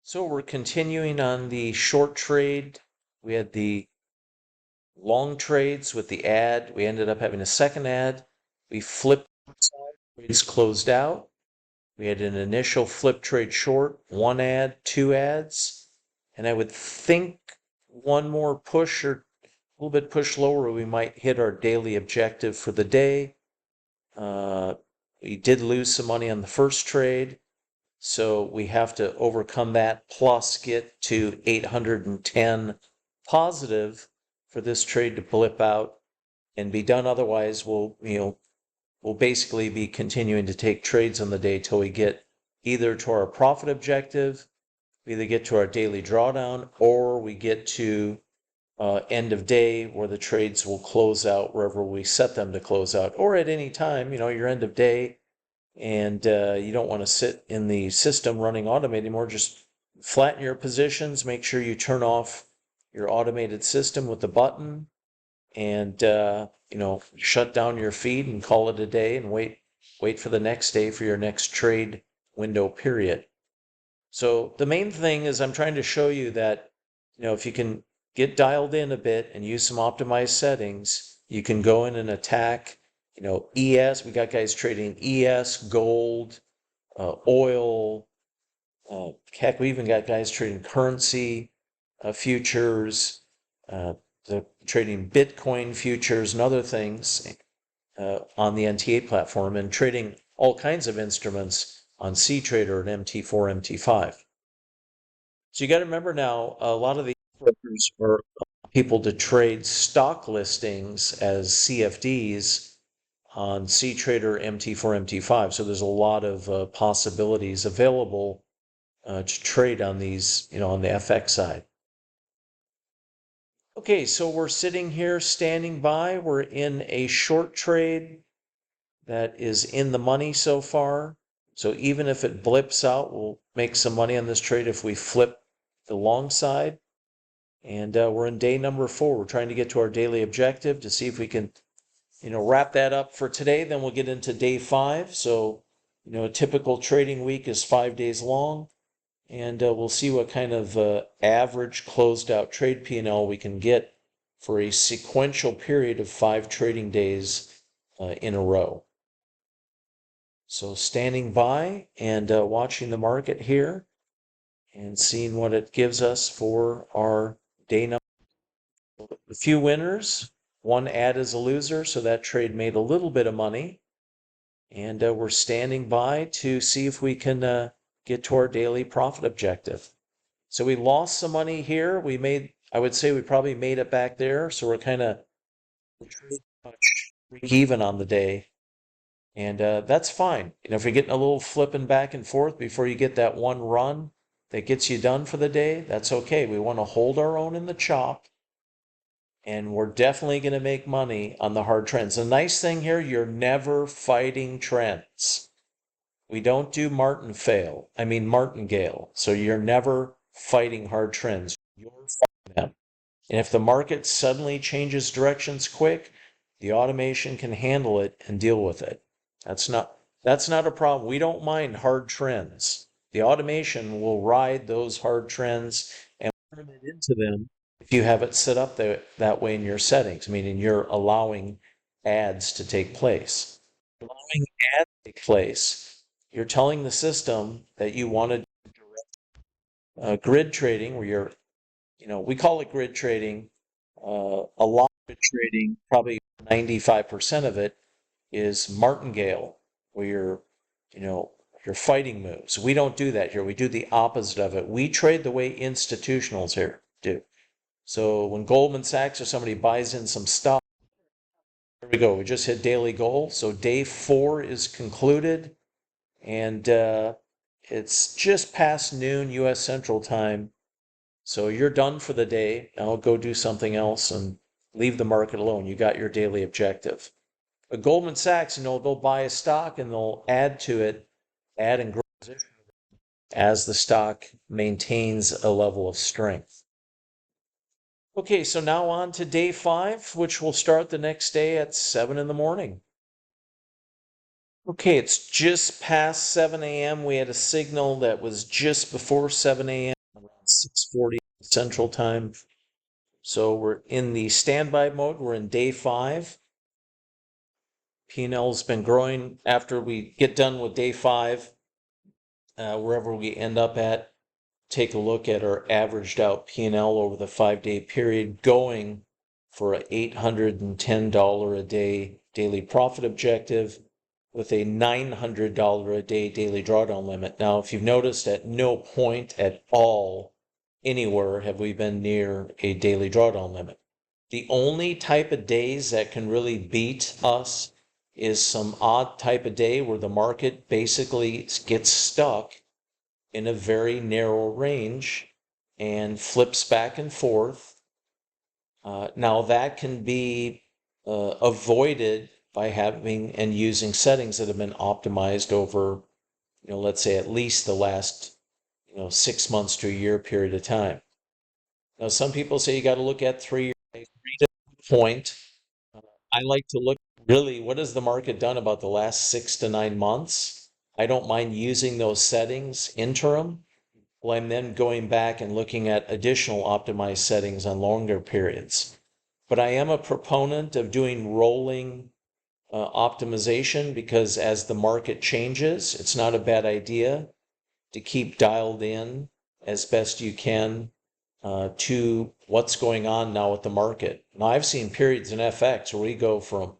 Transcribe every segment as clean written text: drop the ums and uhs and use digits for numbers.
So we're continuing on the short trade. We had the long trades with the ad. We ended up having a second ad. We flipped trades closed out. We had an initial flip trade short, one ad, two ads, and I would think one more push or a little bit push lower, we might hit our daily objective for the day. We did lose some money on the first trade. So we have to overcome that plus get to 810 positive for this trade to blip out and be done. Otherwise, we'll basically be continuing to take trades on the day till we get either to our profit objective, we either get to our daily drawdown, or we get to end of day where the trades will close out wherever we set them to close out, or at any time, your end of day, and you don't want to sit in the system running automated anymore. Just flatten your positions, make sure you turn off your automated system with the button, and shut down your feed and call it a day, and wait for the next day for your next trade window period. So the main thing is I'm trying to show you that if you can get dialed in a bit and use some optimized settings, you can go in and attack ES. We got guys trading ES, gold, oil. Heck, we even got guys trading currency futures, trading Bitcoin futures and other things on the NT8 platform, and trading all kinds of instruments on CTrader and MT4, MT5. So you got to remember now, a lot of these brokers are people to trade stock listings as CFDs on CTrader, MT4, MT5. So there's a lot of possibilities available to trade on these, on the FX side. Okay, so we're sitting here standing by. We're in a short trade that is in the money so far. So even if it blips out, we'll make some money on this trade if we flip the long side. And we're in day number 4. We're trying to get to our daily objective to see if we can wrap that up for today. Then we'll get into day 5. So, a typical trading week is 5 days long, and we'll see what kind of average closed out trade P&L we can get for a sequential period of 5 trading days in a row. So standing by and watching the market here and seeing what it gives us for our day number. A few winners. One ad is a loser, so that trade made a little bit of money. And we're standing by to see if we can get to our daily profit objective. So we lost some money here. I would say we probably made it back there. So we're kind of even on the day. And that's fine. If you're getting a little flipping back and forth before you get that one run that gets you done for the day, that's okay. We want to hold our own in the chop. And we're definitely going to make money on the hard trends. The nice thing here, you're never fighting trends. We don't do martingale. So you're never fighting hard trends. You're fighting them. And if the market suddenly changes directions quick, the automation can handle it and deal with it. That's not a problem. We don't mind hard trends. The automation will ride those hard trends and turn it into them if you have it set up that way in your settings, meaning you're allowing ads to take place. Allowing ads to take place, you're telling the system that you want to do grid trading, where we call it grid trading. A lot of trading, probably 95% of it, is martingale, where you're fighting moves. We don't do that here. We do the opposite of it. We trade the way institutionals here do. So when Goldman Sachs or somebody buys in some stock, there we go. We just hit daily goal. So day 4 is concluded, and it's just past noon U.S. Central Time. So you're done for the day. I'll go do something else and leave the market alone. You got your daily objective. But Goldman Sachs, they'll buy a stock and they'll add to it, add and grow as the stock maintains a level of strength. Okay, so now on to day 5, which will start the next day at 7 in the morning. Okay, it's just past 7 a.m. We had a signal that was just before 7 a.m. 6:40 Central Time. So we're in the standby mode. We're in day 5. P&L's been growing after we get done with day 5. Wherever we end up at, take a look at our averaged out P&L over the 5-day period, going for a $810 a day daily profit objective with a $900 a day daily drawdown limit. Now, if you've noticed, at no point at all anywhere have we been near a daily drawdown limit. The only type of days that can really beat us is some odd type of day where the market basically gets stuck in a very narrow range and flips back and forth. Now that can be avoided by having and using settings that have been optimized over, let's say at least the last, 6 months to a year period of time. Now, some people say you got to look at 3 years point. I like to look really, what has the market done about the last 6 to 9 months? I don't mind using those settings interim. Well, I'm then going back and looking at additional optimized settings on longer periods. But I am a proponent of doing rolling optimization, because as the market changes, it's not a bad idea to keep dialed in as best you can to what's going on now with the market. Now, I've seen periods in FX where we go from,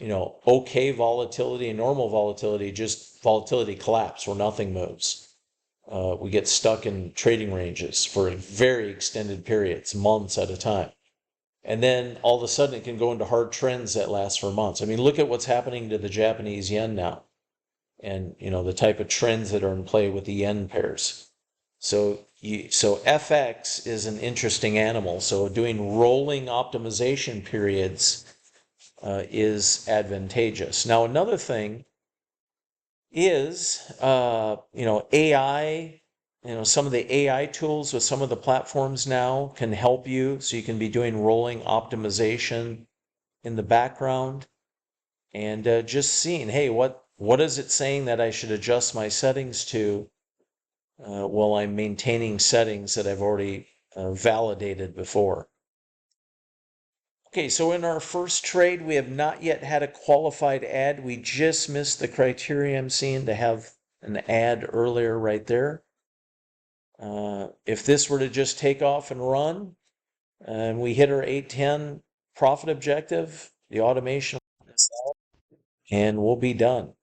okay volatility and normal volatility, just volatility collapse where nothing moves. We get stuck in trading ranges for very extended periods, months at a time. And then all of a sudden it can go into hard trends that last for months. I mean, look at what's happening to the Japanese yen now, and the type of trends that are in play with the yen pairs. So FX is an interesting animal. So doing rolling optimization periods is advantageous. Now, another thing is, AI, some of the AI tools with some of the platforms now can help you. So you can be doing rolling optimization in the background and just seeing, hey, what is it saying that I should adjust my settings to while I'm maintaining settings that I've already validated before. Okay, so in our first trade, we have not yet had a qualified ad. We just missed the criteria I'm seeing to have an ad earlier right there. If this were to just take off and run, and we hit our 810 profit objective, the automation and we'll be done.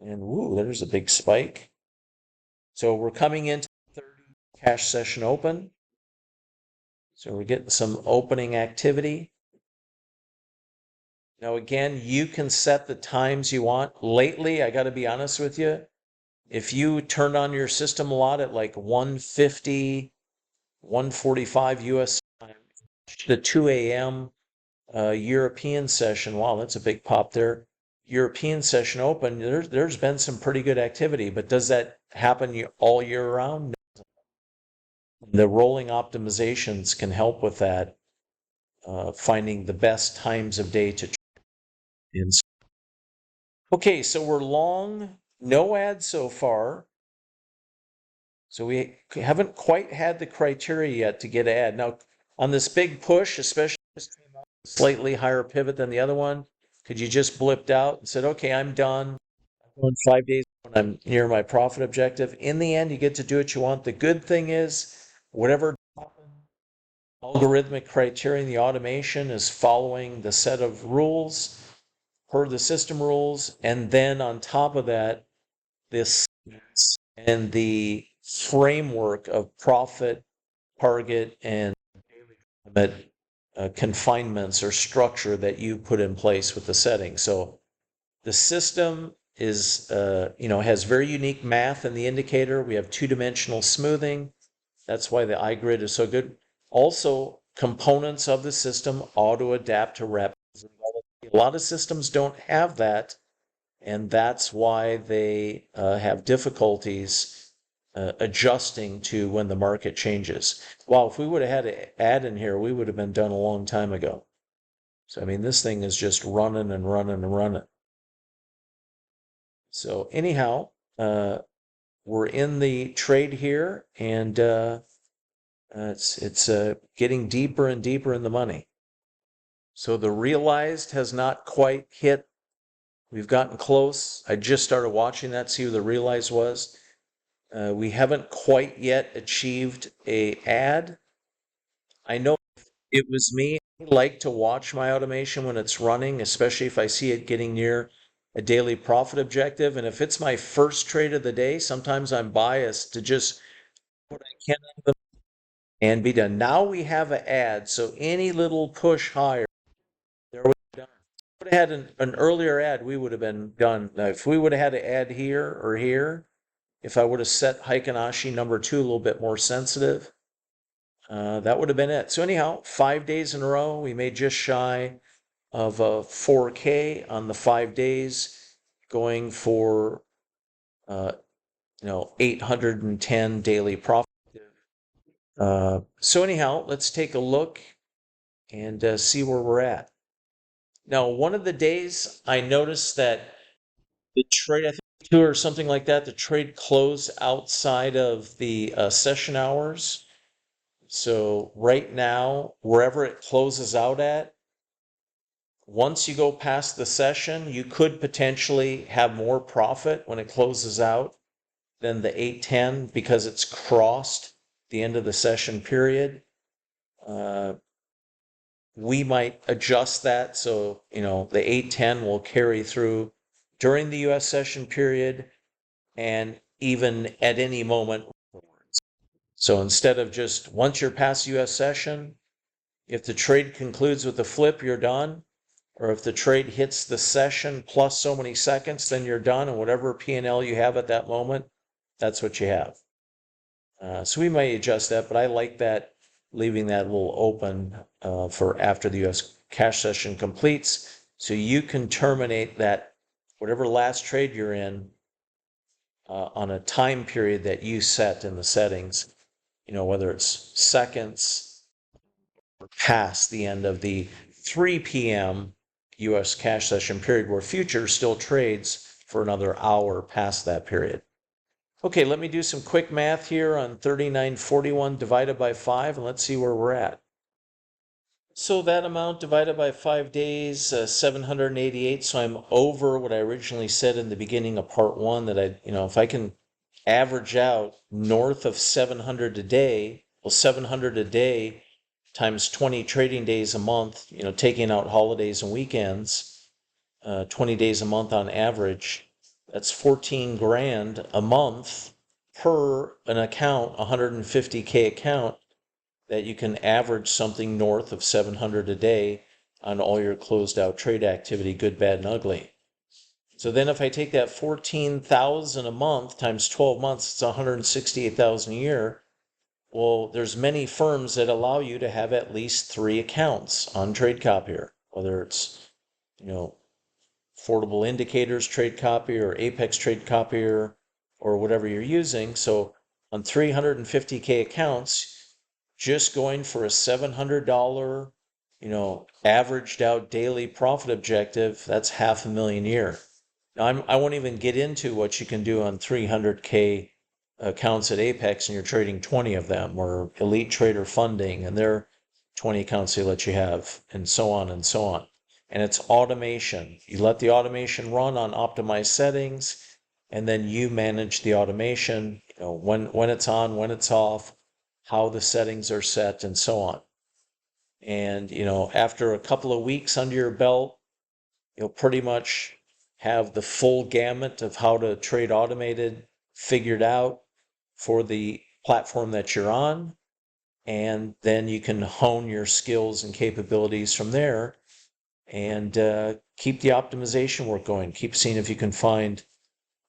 And woo, there's a big spike. So we're coming into the 30 cash session open. So we're getting some opening activity. Now, again, you can set the times you want. Lately, I got to be honest with you, if you turned on your system a lot at like 1:50, 1:45 US time, the 2 a.m. European session, wow, that's a big pop there. European session open, there's been some pretty good activity, but does that happen all year round? No. The rolling optimizations can help with that, finding the best times of day to trade. Okay, so we're long, no ads so far. So we haven't quite had the criteria yet to get an ad. Now, on this big push, especially slightly higher pivot than the other one, could you just blipped out and said, okay, I'm done. I'm going 5 days when I'm near my profit objective. In the end, you get to do what you want. The good thing is, whatever algorithmic criteria in the automation is following the set of rules per the system rules, and then on top of that, this and the framework of profit, target, and limit confinements or structure that you put in place with the settings. So the system is, has very unique math in the indicator. We have two-dimensional smoothing. That's why the iGrid is so good. Also, components of the system auto-adapt to rapid. A lot of systems don't have that, and that's why they have difficulties adjusting to when the market changes. Well, if we would have had an ad in here, we would have been done a long time ago. So, I mean, this thing is just running and running and running. So anyhow, we're in the trade here, and it's getting deeper and deeper in the money. So the realized has not quite hit. We've gotten close. I just started watching that, see where the realized was. We haven't quite yet achieved a ad. I know it was me. I like to watch my automation when it's running, especially if I see it getting near a daily profit objective. And if it's my first trade of the day, sometimes I'm biased to just what I can out of them and be done. Now we have an ad, so any little push higher, there would have done. If we would have had an earlier ad, we would have been done. Now, if we would have had an ad here or here, if I would have set Heikin Ashi number 2 a little bit more sensitive, that would have been it. So anyhow, 5 days in a row, we made just shy of 4K on the 5 days, going for 810 daily profit. So anyhow, let's take a look and see where we're at. Now, one of the days I noticed that the trade, I think 2 or something like that, the trade closed outside of the session hours. So right now, wherever it closes out at, once you go past the session, you could potentially have more profit when it closes out than the 810 because it's crossed the end of the session period. We might adjust that so, the 810 will carry through during the US session period and even at any moment. So instead of just once you're past US session, if the trade concludes with a flip, you're done. Or if the trade hits the session plus so many seconds, then you're done. And whatever P&L you have at that moment, that's what you have. So we may adjust that, but I like that, leaving that a little open for after the US cash session completes. So you can terminate that, whatever last trade you're in, on a time period that you set in the settings, whether it's seconds or past the end of the 3 p.m. US cash session period, where futures still trades for another hour past that period. Okay, let me do some quick math here on 3941 divided by 5, and let's see where we're at. So that amount divided by 5 days, 788. So I'm over what I originally said in the beginning of part 1, that if I can average out north of 700 a day, well, 700 a day times 20 trading days a month, taking out holidays and weekends, 20 days a month on average, that's 14 grand a month per an account, 150K account, that you can average something north of 700 a day on all your closed out trade activity, good, bad, and ugly. So then if I take that 14,000 a month times 12 months, it's 168,000 a year. Well, there's many firms that allow you to have at least 3 accounts on TradeCopier, whether it's, Affordable Indicators TradeCopier or Apex TradeCopier or whatever you're using. So on 350K accounts, just going for a $700, averaged out daily profit objective, that's $500,000 a year. Now, I won't even get into what you can do on 300K accounts at Apex and you're trading 20 of them, or Elite Trader Funding and their 20 accounts they let you have, and so on and so on. And it's automation. You let the automation run on optimized settings, and then you manage the automation, when it's on, when it's off, how the settings are set, and so on. And, after a couple of weeks under your belt, you'll pretty much have the full gamut of how to trade automated figured out for the platform that you're on. And then you can hone your skills and capabilities from there and keep the optimization work going. Keep seeing if you can find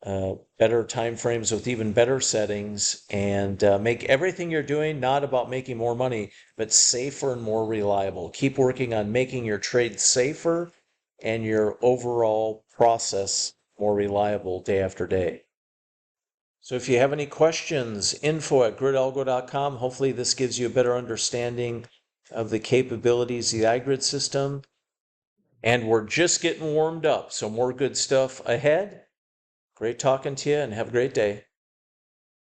better time frames with even better settings, and make everything you're doing not about making more money, but safer and more reliable. Keep working on making your trade safer and your overall process more reliable day after day. So if you have any questions, info@gridalgo.com. Hopefully this gives you a better understanding of the capabilities of the iGrid system. And we're just getting warmed up, so more good stuff ahead. Great talking to you, and have a great day.